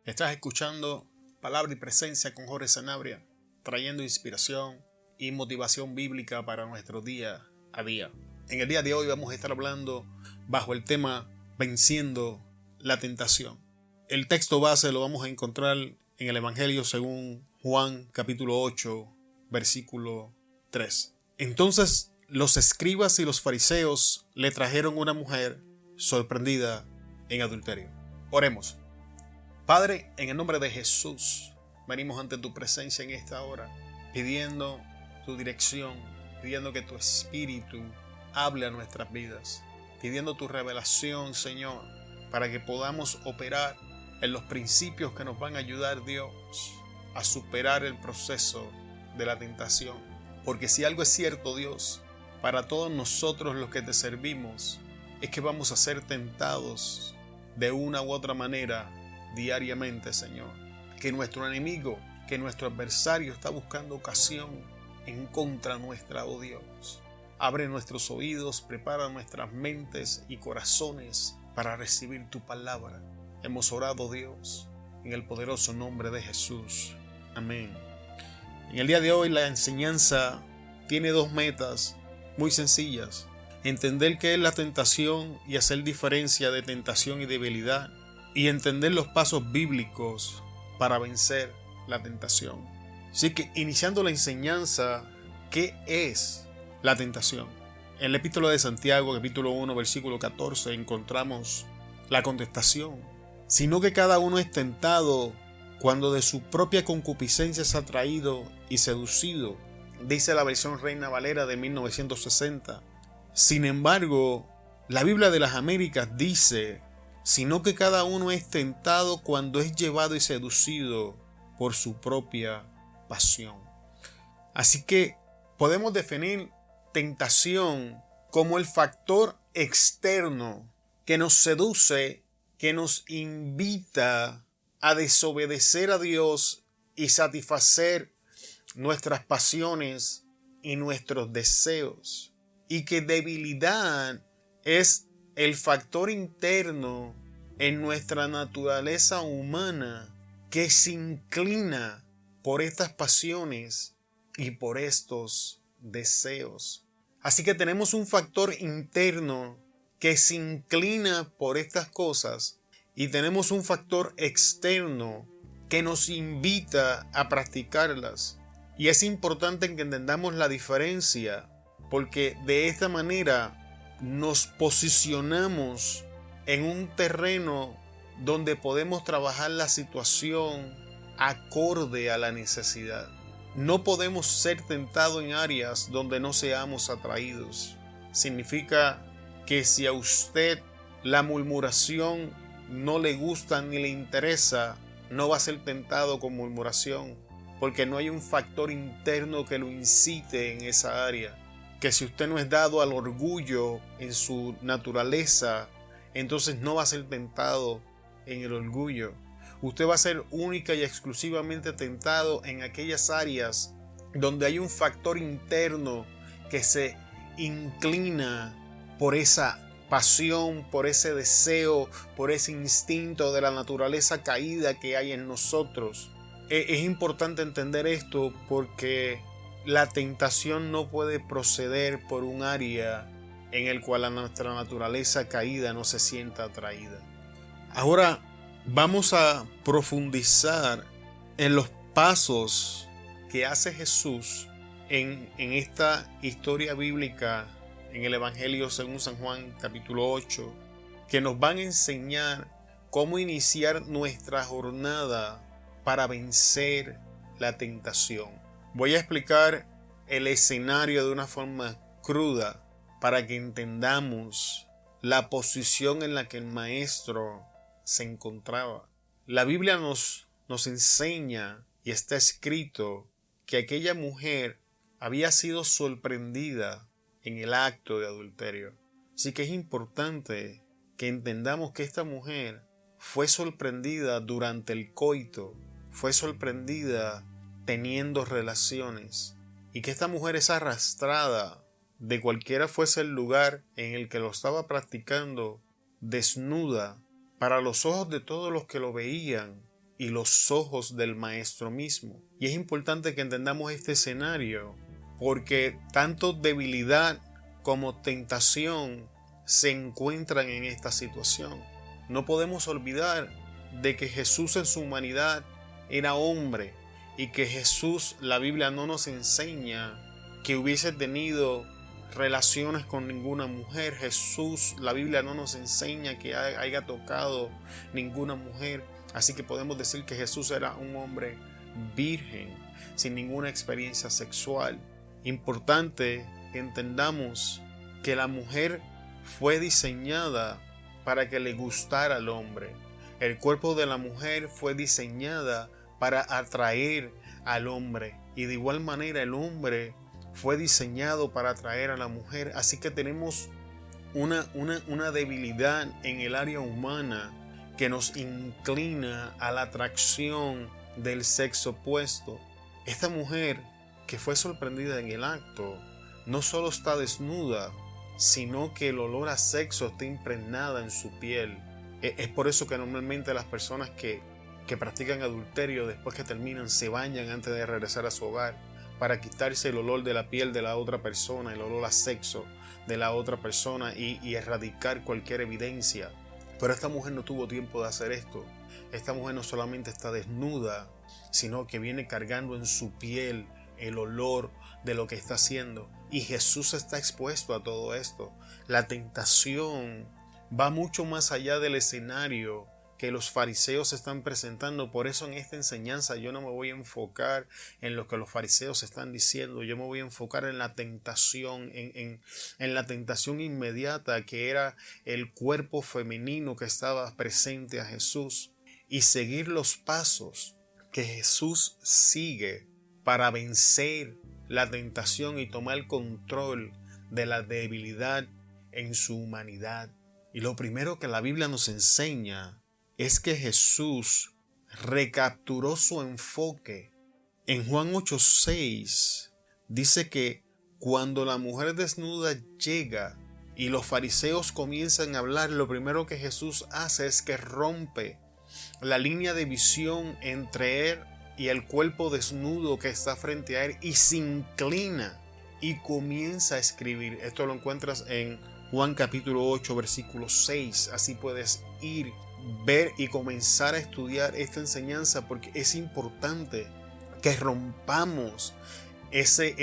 Estás escuchando Palabra y Presencia con Jorge Sanabria, trayendo inspiración y motivación bíblica para nuestro día a día. En el día de hoy vamos a estar hablando bajo el tema Venciendo la tentación. El texto base lo vamos a encontrar en el Evangelio según Juan capítulo 8, versículo 3. Entonces los escribas y los fariseos le trajeron una mujer sorprendida en adulterio. Oremos. Padre, en el nombre de Jesús, venimos ante tu presencia en esta hora, pidiendo tu dirección, pidiendo que tu Espíritu hable a nuestras vidas, pidiendo tu revelación, Señor, para que podamos operar en los principios que nos van a ayudar, Dios, a superar el proceso de la tentación. Porque si algo es cierto, Dios, para todos nosotros los que te servimos, es que vamos a ser tentados de una u otra manera diariamente, Señor. Que nuestro enemigo, que nuestro adversario está buscando ocasión en contra nuestra, oh Dios. Abre nuestros oídos, prepara nuestras mentes y corazones para recibir tu palabra. Hemos orado, Dios, en el poderoso nombre de Jesús. Amén. En el día de hoy la enseñanza tiene dos metas muy sencillas. Entender qué es la tentación y hacer diferencia de tentación y debilidad. Y entender los pasos bíblicos para vencer la tentación. Así que iniciando la enseñanza, ¿qué es la tentación? En el epístola de Santiago, capítulo 1, versículo 14, encontramos la contestación. Sino que cada uno es tentado cuando de su propia concupiscencia es atraído y seducido, dice la versión Reina Valera de 1960. Sin embargo, la Biblia de las Américas dice: sino que cada uno es tentado cuando es llevado y seducido por su propia pasión. Así que podemos definir tentación como el factor externo que nos seduce, que nos invita a desobedecer a Dios y satisfacer nuestras pasiones y nuestros deseos. Y que debilidad es el factor interno en nuestra naturaleza humana que se inclina por estas pasiones y por estos deseos. Así que tenemos un factor interno que se inclina por estas cosas y tenemos un factor externo que nos invita a practicarlas. Y es importante que entendamos la diferencia, porque de esta manera nos posicionamos en un terreno donde podemos trabajar la situación acorde a la necesidad. No podemos ser tentados en áreas donde no seamos atraídos. Significa que si a usted la murmuración no le gusta ni le interesa, no va a ser tentado con murmuración, porque no hay un factor interno que lo incite en esa área. Que si usted no es dado al orgullo en su naturaleza, entonces no va a ser tentado en el orgullo. Usted va a ser única y exclusivamente tentado en aquellas áreas donde hay un factor interno que se inclina por esa pasión, por ese deseo, por ese instinto de la naturaleza caída que hay en nosotros. Es importante entender esto porque la tentación no puede proceder por un área en el cual nuestra naturaleza caída no se sienta atraída. Ahora vamos a profundizar en los pasos que hace Jesús en esta historia bíblica en el Evangelio según San Juan capítulo 8, que nos van a enseñar cómo iniciar nuestra jornada para vencer la tentación. Voy a explicar el escenario de una forma cruda para que entendamos la posición en la que el maestro se encontraba. La Biblia nos enseña y está escrito que aquella mujer había sido sorprendida en el acto de adulterio. Así que es importante que entendamos que esta mujer fue sorprendida durante el coito, fue sorprendida teniendo relaciones, y que esta mujer es arrastrada de cualquiera fuese el lugar en el que lo estaba practicando, desnuda, para los ojos de todos los que lo veían, y los ojos del Maestro mismo. Y es importante que entendamos este escenario porque tanto debilidad como tentación se encuentran en esta situación. No podemos olvidar de que Jesús en su humanidad era hombre y que Jesús, la Biblia no nos enseña que hubiese tenido relaciones con ninguna mujer. Jesús, la Biblia no nos enseña que haya tocado ninguna mujer. Así que podemos decir que Jesús era un hombre virgen, sin ninguna experiencia sexual. Importante que entendamos que la mujer fue diseñada para que le gustara al hombre. El cuerpo de la mujer fue diseñada para atraer al hombre. Y de igual manera el hombre fue diseñado para atraer a la mujer. Así que tenemos una debilidad en el área humana que nos inclina a la atracción del sexo opuesto. Esta mujer que fue sorprendida en el acto no solo está desnuda, sino que el olor a sexo está impregnada en su piel. Es por eso que normalmente las personas que practican adulterio después que terminan se bañan antes de regresar a su hogar para quitarse el olor de la piel de la otra persona, el olor a sexo de la otra persona y erradicar cualquier evidencia. Pero esta mujer no tuvo tiempo de hacer esto. Esta mujer no solamente está desnuda, sino que viene cargando en su piel el olor de lo que está haciendo. Y Jesús está expuesto a todo esto. La tentación va mucho más allá del escenario que los fariseos están presentando. Por eso en esta enseñanza yo no me voy a enfocar en lo que los fariseos están diciendo. Yo me voy a enfocar en la tentación, en la tentación inmediata que era el cuerpo femenino que estaba presente a Jesús, y seguir los pasos que Jesús sigue para vencer la tentación y tomar control de la debilidad en su humanidad. Y lo primero que la Biblia nos enseña es que Jesús recapturó su enfoque. En Juan 8:6 dice que cuando la mujer desnuda llega y los fariseos comienzan a hablar, lo primero que Jesús hace es que rompe la línea de visión entre él y el cuerpo desnudo que está frente a él y se inclina y comienza a escribir. Esto lo encuentras en Juan capítulo 8 versículo 6. Así puedes ir, ver y comenzar a estudiar esta enseñanza, porque es importante que rompamos ese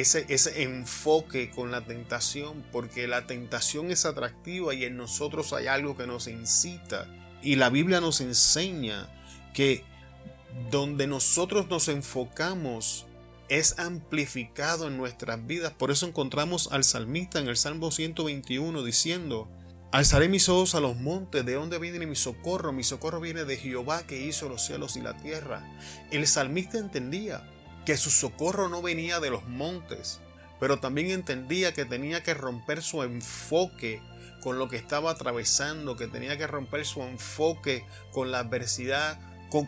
enfoque con la tentación, porque la tentación es atractiva y en nosotros hay algo que nos incita. Y la Biblia nos enseña que donde nosotros nos enfocamos es amplificado en nuestras vidas. Por eso encontramos al salmista en el Salmo 121 diciendo: alzaré mis ojos a los montes, ¿de dónde viene mi socorro? Mi socorro viene de Jehová, que hizo los cielos y la tierra. El salmista entendía que su socorro no venía de los montes, pero también entendía que tenía que romper su enfoque con lo que estaba atravesando, que tenía que romper su enfoque con la adversidad,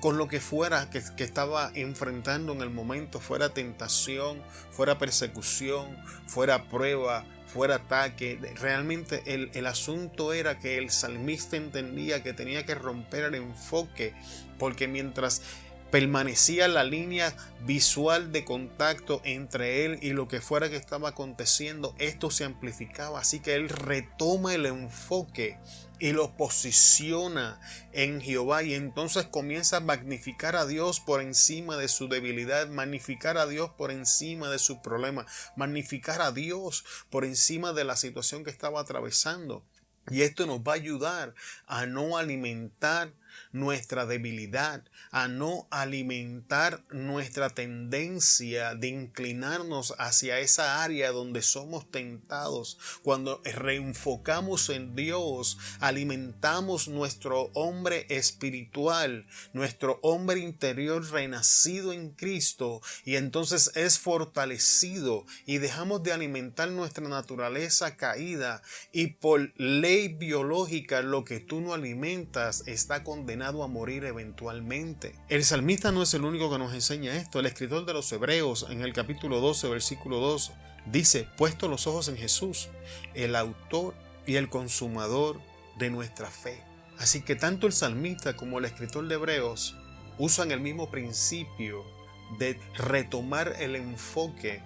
con lo que fuera que estaba enfrentando en el momento, fuera tentación, fuera persecución, fuera prueba, fuera ataque. Realmente el asunto era que el salmista entendía que tenía que romper el enfoque, porque mientras permanecía la línea visual de contacto entre él y lo que fuera que estaba aconteciendo, esto se amplificaba. Así que él retoma el enfoque y lo posiciona en Jehová, y entonces comienza a magnificar a Dios por encima de su debilidad, magnificar a Dios por encima de su problema, magnificar a Dios por encima de la situación que estaba atravesando. Y esto nos va a ayudar a no alimentar nuestra debilidad, a no alimentar nuestra tendencia de inclinarnos hacia esa área donde somos tentados. Cuando reenfocamos en Dios, alimentamos nuestro hombre espiritual, nuestro hombre interior renacido en Cristo, y entonces es fortalecido, y dejamos de alimentar nuestra naturaleza caída, y por ley biológica lo que tú no alimentas está condenado a morir eventualmente. El salmista no es el único que nos enseña esto. El escritor de los Hebreos en el capítulo 12 versículo 2 dice: puesto los ojos en Jesús, el autor y el consumador de nuestra fe. Así que tanto el salmista como el escritor de Hebreos usan el mismo principio de retomar el enfoque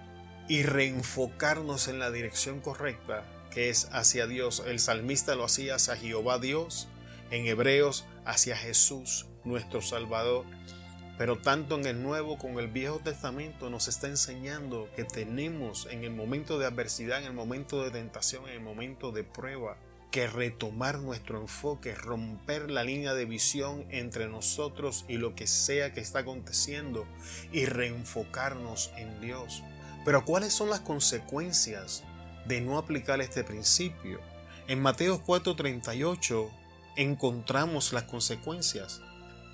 y reenfocarnos en la dirección correcta, que es hacia Dios. El salmista lo hacía hacia Jehová Dios, en Hebreos hacia Jesús, nuestro Salvador. Pero tanto en el Nuevo como en el Viejo Testamento nos está enseñando que tenemos en el momento de adversidad, en el momento de tentación, en el momento de prueba, que retomar nuestro enfoque, romper la línea de visión entre nosotros y lo que sea que está aconteciendo y reenfocarnos en Dios. Pero ¿cuáles son las consecuencias de no aplicar este principio? En Mateo 4:38 encontramos las consecuencias.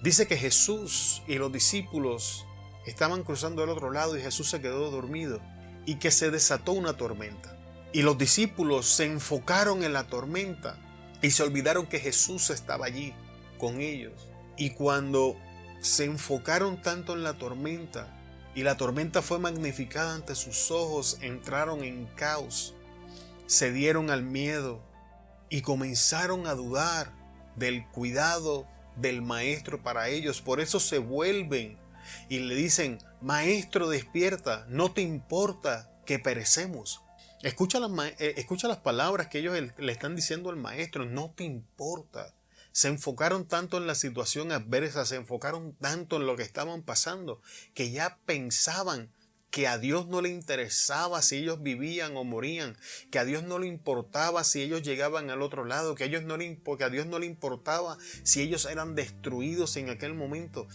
Dice que Jesús y los discípulos estaban cruzando al otro lado y Jesús se quedó dormido y que se desató una tormenta. Y los discípulos se enfocaron en la tormenta y se olvidaron que Jesús estaba allí con ellos. Y cuando se enfocaron tanto en la tormenta y la tormenta fue magnificada ante sus ojos, entraron en caos, se dieron al miedo y comenzaron a dudar del cuidado del maestro para ellos. Por eso se vuelven y le dicen: Maestro, despierta, no te importa que perecemos. Escucha las palabras que ellos le están diciendo al maestro: no te importa. Se enfocaron tanto en la situación adversa, se enfocaron tanto en lo que estaban pasando, que ya pensaban que a Dios no le interesaba si ellos vivían o morían, que a Dios no le importaba si ellos llegaban al otro lado, que a Dios no le importaba si ellos eran destruidos en aquel momento.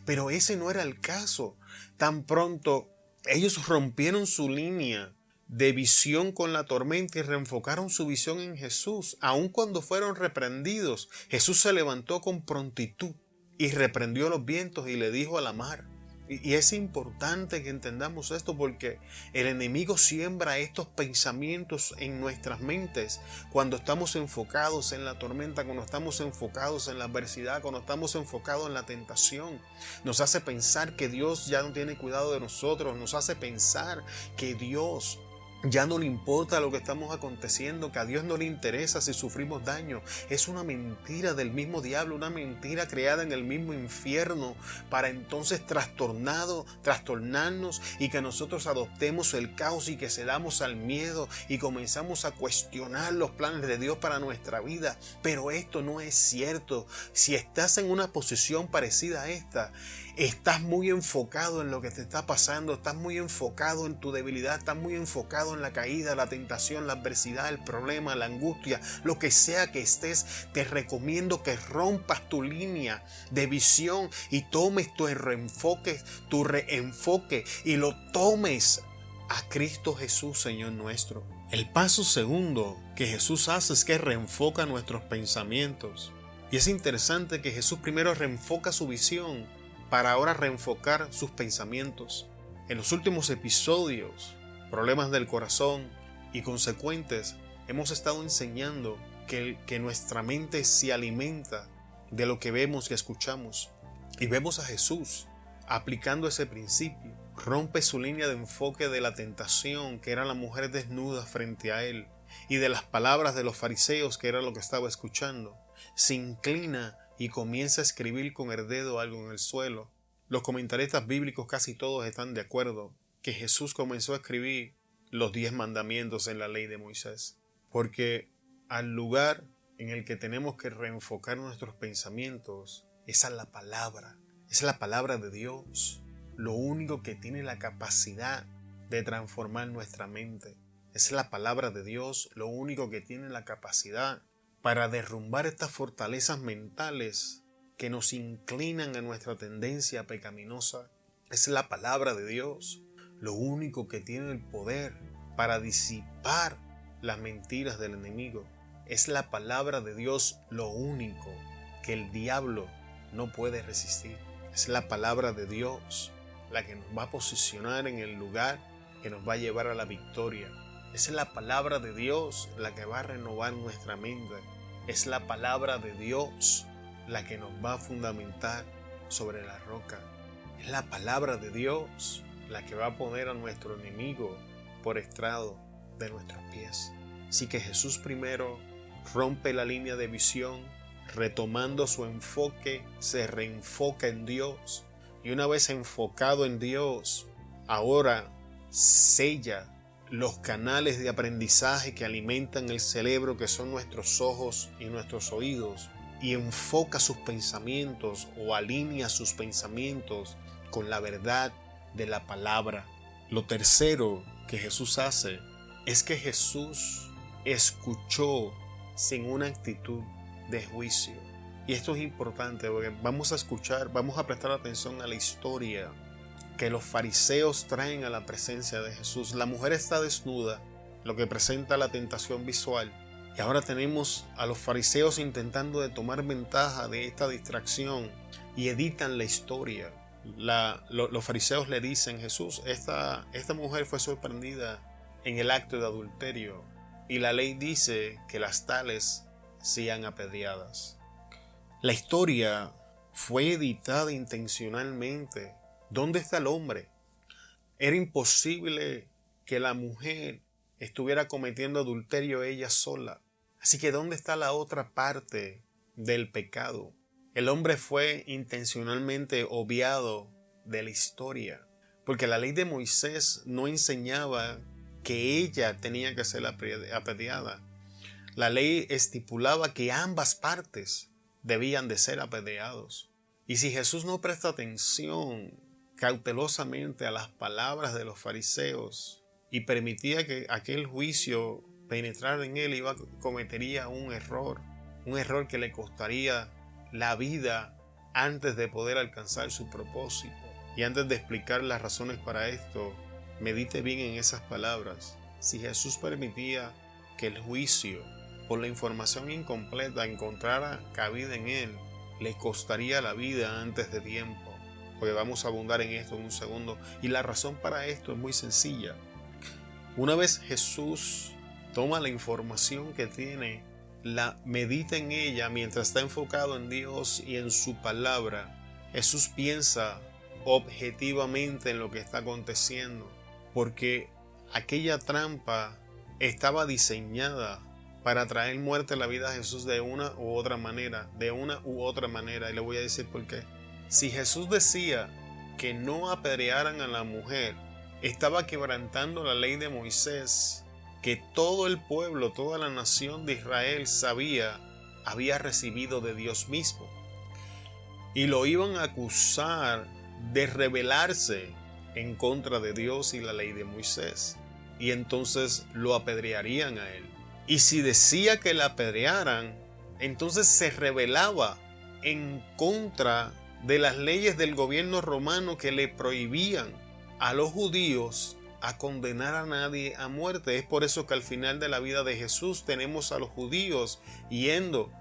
Pero ese no era el caso. Tan pronto ellos rompieron su línea de visión con la tormenta y reenfocaron su visión en Jesús, aun cuando fueron reprendidos, Jesús se levantó con prontitud y reprendió los vientos y le dijo a la mar. Y es importante que entendamos esto, porque el enemigo siembra estos pensamientos en nuestras mentes cuando estamos enfocados en la tormenta, cuando estamos enfocados en la adversidad, cuando estamos enfocados en la tentación. Nos hace pensar que Dios ya no tiene cuidado de nosotros, nos hace pensar que Dios ya no le importa lo que estamos aconteciendo, que a Dios no le interesa si sufrimos daño. Es una mentira del mismo diablo, una mentira creada en el mismo infierno para entonces trastornarnos y que nosotros adoptemos el caos y que cedamos al miedo y comenzamos a cuestionar los planes de Dios para nuestra vida. Pero esto no es cierto. Si estás en una posición parecida a esta, estás muy enfocado en lo que te está pasando, estás muy enfocado en tu debilidad, estás muy enfocado en la caída, la tentación, la adversidad, el problema, la angustia, lo que sea que estés. Te recomiendo que rompas tu línea de visión y tomes tu reenfoque y lo tomes a Cristo Jesús, Señor nuestro. El paso segundo que Jesús hace es que reenfoca nuestros pensamientos. Y es interesante que Jesús primero reenfoca su visión para ahora reenfocar sus pensamientos. En los últimos episodios, problemas del corazón y consecuentes, hemos estado enseñando que nuestra mente se alimenta de lo que vemos y escuchamos. Y vemos a Jesús aplicando ese principio. Rompe su línea de enfoque de la tentación, que era la mujer desnuda frente a él, y de las palabras de los fariseos, que era lo que estaba escuchando. Se inclina y comienza a escribir con el dedo algo en el suelo. Los comentaristas bíblicos casi todos están de acuerdo que Jesús comenzó a escribir los 10 mandamientos en la ley de Moisés. Porque al lugar en el que tenemos que reenfocar nuestros pensamientos es a la palabra. Es la palabra de Dios. Lo único que tiene la capacidad de transformar nuestra mente. Es la palabra de Dios lo único que tiene la capacidad para derrumbar estas fortalezas mentales que nos inclinan a nuestra tendencia pecaminosa. Es la palabra de Dios lo único que tiene el poder para disipar las mentiras del enemigo. Es la palabra de Dios lo único que el diablo no puede resistir. Es la palabra de Dios la que nos va a posicionar en el lugar que nos va a llevar a la victoria. Es la palabra de Dios la que va a renovar nuestra mente. Es la palabra de Dios la que nos va a fundamentar sobre la roca. Es la palabra de Dios la que va a poner a nuestro enemigo por estrado de nuestros pies. Así que Jesús primero rompe la línea de visión, retomando su enfoque, se reenfoca en Dios. Y una vez enfocado en Dios, ahora sella los canales de aprendizaje que alimentan el cerebro, que son nuestros ojos y nuestros oídos, y enfoca sus pensamientos o alinea sus pensamientos con la verdad de la palabra. Lo tercero que Jesús hace es que Jesús escuchó sin una actitud de juicio. Y esto es importante porque vamos a prestar atención a la historia que los fariseos traen a la presencia de Jesús. La mujer está desnuda, lo que presenta la tentación visual. Y ahora tenemos a los fariseos intentando de tomar ventaja de esta distracción y editan la historia. Los fariseos le dicen: Jesús, esta mujer fue sorprendida en el acto de adulterio y la ley dice que las tales sean apedreadas. La historia fue editada intencionalmente. ¿Dónde está el hombre? Era imposible que la mujer estuviera cometiendo adulterio ella sola. Así que ¿dónde está la otra parte del pecado? El hombre fue intencionalmente obviado de la historia, porque la ley de Moisés no enseñaba que ella tenía que ser apedreada. La ley estipulaba que ambas partes debían de ser apedreados. Y si Jesús no presta atención cautelosamente a las palabras de los fariseos y permitía que aquel juicio penetrara en él, cometería un error que le costaría la vida antes de poder alcanzar su propósito. Y antes de explicar las razones para esto, medite bien en esas palabras. Si Jesús permitía que el juicio por la información incompleta encontrara cabida en él, le costaría la vida antes de tiempo. Porque vamos a abundar en esto en un segundo. Y la razón para esto es muy sencilla. Una vez Jesús toma la información que tiene, la medita en ella mientras está enfocado en Dios y en su palabra, Jesús piensa objetivamente en lo que está aconteciendo, porque aquella trampa estaba diseñada para traer muerte a la vida de Jesús de una u otra manera, y le voy a decir por qué. Si Jesús decía que no apedrearan a la mujer, estaba quebrantando la ley de Moisés, que todo el pueblo, toda la nación de Israel había recibido de Dios mismo. Y lo iban a acusar de rebelarse en contra de Dios y la ley de Moisés. Y entonces lo apedrearían a él. Y si decía que la apedrearan, entonces se rebelaba en contra de las leyes del gobierno romano que le prohibían a los judíos a condenar a nadie a muerte. Es por eso que al final de la vida de Jesús tenemos a los judíos yendo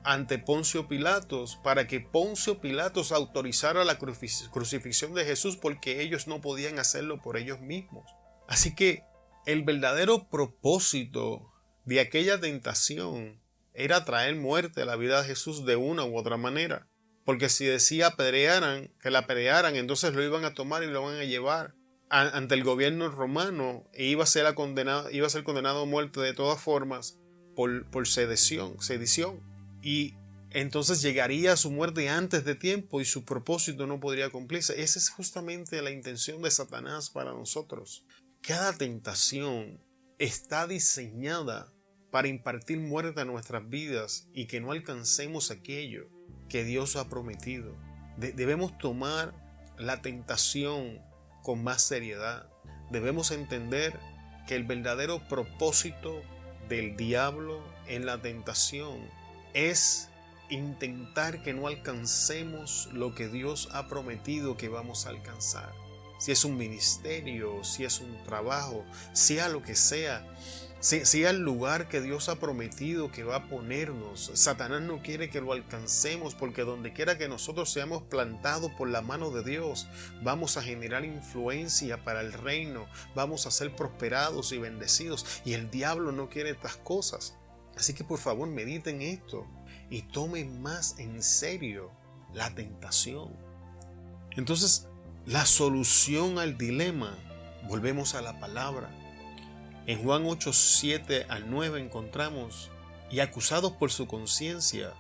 ante Poncio Pilatos para que Poncio Pilatos autorizara la crucifixión de Jesús, porque ellos no podían hacerlo por ellos mismos. Así que el verdadero propósito de aquella tentación era traer muerte a la vida de Jesús de una u otra manera. Porque si decía que la apedrearan, entonces lo iban a tomar y lo iban a llevar ante el gobierno romano e iba a ser condenado a muerte de todas formas por sedición. Y entonces llegaría a su muerte antes de tiempo y su propósito no podría cumplirse. Esa es justamente la intención de Satanás para nosotros. Cada tentación está diseñada para impartir muerte a nuestras vidas y que no alcancemos aquello que Dios ha prometido. Debemos tomar la tentación con más seriedad. Debemos entender que el verdadero propósito del diablo en la tentación es intentar que no alcancemos lo que Dios ha prometido que vamos a alcanzar. Si es un ministerio, si es un trabajo, sea lo que sea, sea el lugar que Dios ha prometido que va a ponernos. Satanás no quiere que lo alcancemos, porque donde quiera que nosotros seamos plantados por la mano de Dios, vamos a generar influencia para el reino, vamos a ser prosperados y bendecidos, y el diablo no quiere estas cosas. Así que por favor mediten esto y tomen más en serio la tentación. Entonces, la solución al dilema, volvemos a la palabra. En Juan 8, 7 al 9 encontramos: y acusados por su conciencia,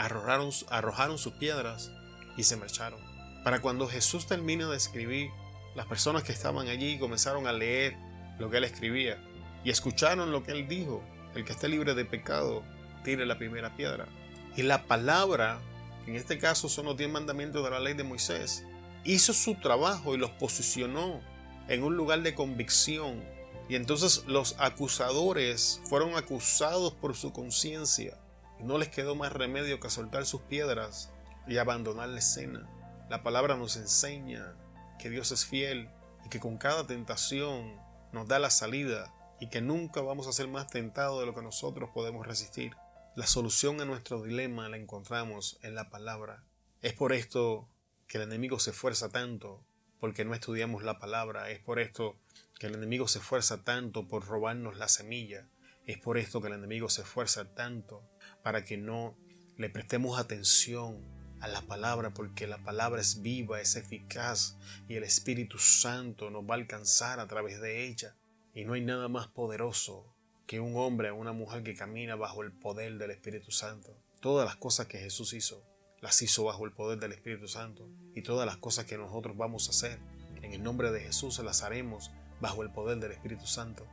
arrojaron sus piedras y se marcharon. Para cuando Jesús termina de escribir, las personas que estaban allí comenzaron a leer lo que él escribía y escucharon lo que él dijo: el que esté libre de pecado, tire la primera piedra. Y la palabra, que en este caso son los 10 mandamientos de la ley de Moisés, hizo su trabajo y los posicionó en un lugar de convicción. Y entonces los acusadores fueron acusados por su conciencia y no les quedó más remedio que soltar sus piedras y abandonar la escena. La palabra nos enseña que Dios es fiel y que con cada tentación nos da la salida y que nunca vamos a ser más tentados de lo que nosotros podemos resistir. La solución a nuestro dilema la encontramos en la palabra. Es por esto que el enemigo se esfuerza tanto, porque no estudiamos la palabra. Es por esto que el enemigo se esfuerza tanto por robarnos la semilla. Es por esto que el enemigo se esfuerza tanto para que no le prestemos atención a la palabra, porque la palabra es viva, es eficaz y el Espíritu Santo nos va a alcanzar a través de ella. Y no hay nada más poderoso que un hombre o una mujer que camina bajo el poder del Espíritu Santo. Todas las cosas que Jesús hizo, las hizo bajo el poder del Espíritu Santo. Y todas las cosas que nosotros vamos a hacer en el nombre de Jesús las haremos bajo el poder del Espíritu Santo.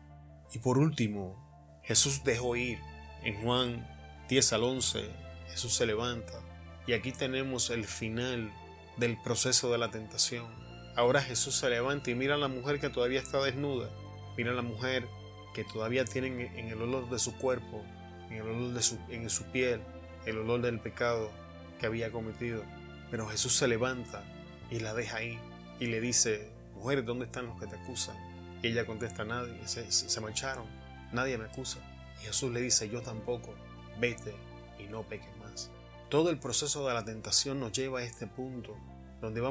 Y por último, Jesús dejó ir. En Juan 10:11, Jesús se levanta. Y aquí tenemos el final del proceso de la tentación. Ahora Jesús se levanta y mira a la mujer que todavía está desnuda. Mira a la mujer que todavía tiene en el olor de su cuerpo, en el olor en su piel, el olor del pecado que había cometido. Pero Jesús se levanta y la deja ahí y le dice: mujer, ¿dónde están los que te acusan? Y ella contesta: nadie, se marcharon, nadie me acusa. Y Jesús le dice: yo tampoco, vete y no peques más. Todo el proceso de la tentación nos lleva a este punto, donde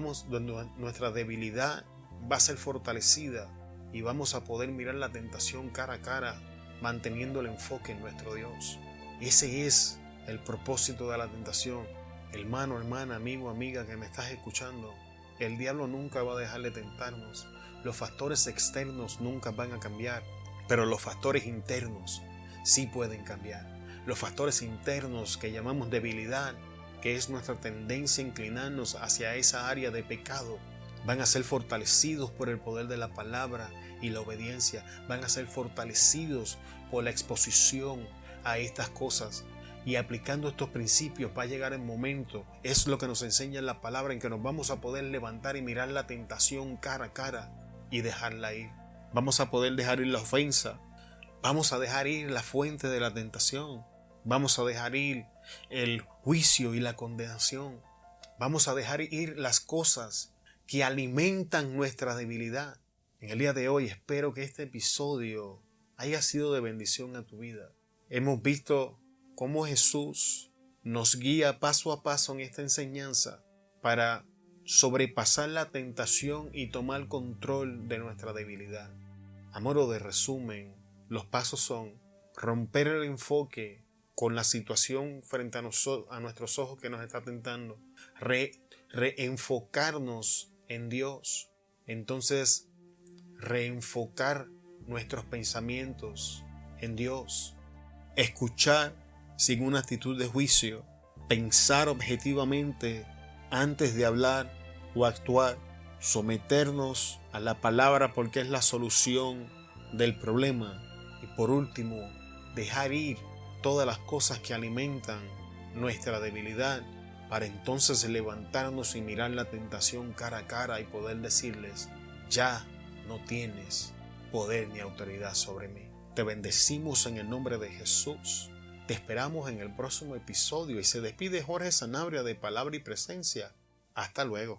nuestra debilidad va a ser fortalecida y vamos a poder mirar la tentación cara a cara, manteniendo el enfoque en nuestro Dios. Ese es el propósito de la tentación. Hermano, hermana, amigo, amiga que me estás escuchando, el diablo nunca va a dejar de tentarnos. Los factores externos nunca van a cambiar, pero los factores internos sí pueden cambiar. Los factores internos que llamamos debilidad, que es nuestra tendencia a inclinarnos hacia esa área de pecado, van a ser fortalecidos por el poder de la palabra y la obediencia. Van a ser fortalecidos por la exposición a estas cosas. Y aplicando estos principios va a llegar el momento, es lo que nos enseña la palabra, en que nos vamos a poder levantar y mirar la tentación cara a cara y dejarla ir. Vamos a poder dejar ir la ofensa. Vamos a dejar ir la fuente de la tentación. Vamos a dejar ir el juicio y la condenación. Vamos a dejar ir las cosas que alimentan nuestra debilidad. En el día de hoy espero que este episodio haya sido de bendición a tu vida. Hemos visto cómo Jesús nos guía paso a paso en esta enseñanza para sobrepasar la tentación y tomar control de nuestra debilidad. A modo de resumen, los pasos son romper el enfoque con la situación frente a nuestros ojos que nos está tentando, reenfocarnos en Dios, entonces reenfocar nuestros pensamientos en Dios, escuchar sin una actitud de juicio, pensar objetivamente antes de hablar o actuar, someternos a la palabra porque es la solución del problema, y por último, dejar ir todas las cosas que alimentan nuestra debilidad, para entonces levantarnos y mirar la tentación cara a cara y poder decirles: ya no tienes poder ni autoridad sobre mí. Te bendecimos en el nombre de Jesús. Te esperamos en el próximo episodio y se despide Jorge Sanabria de Palabra y Presencia. Hasta luego.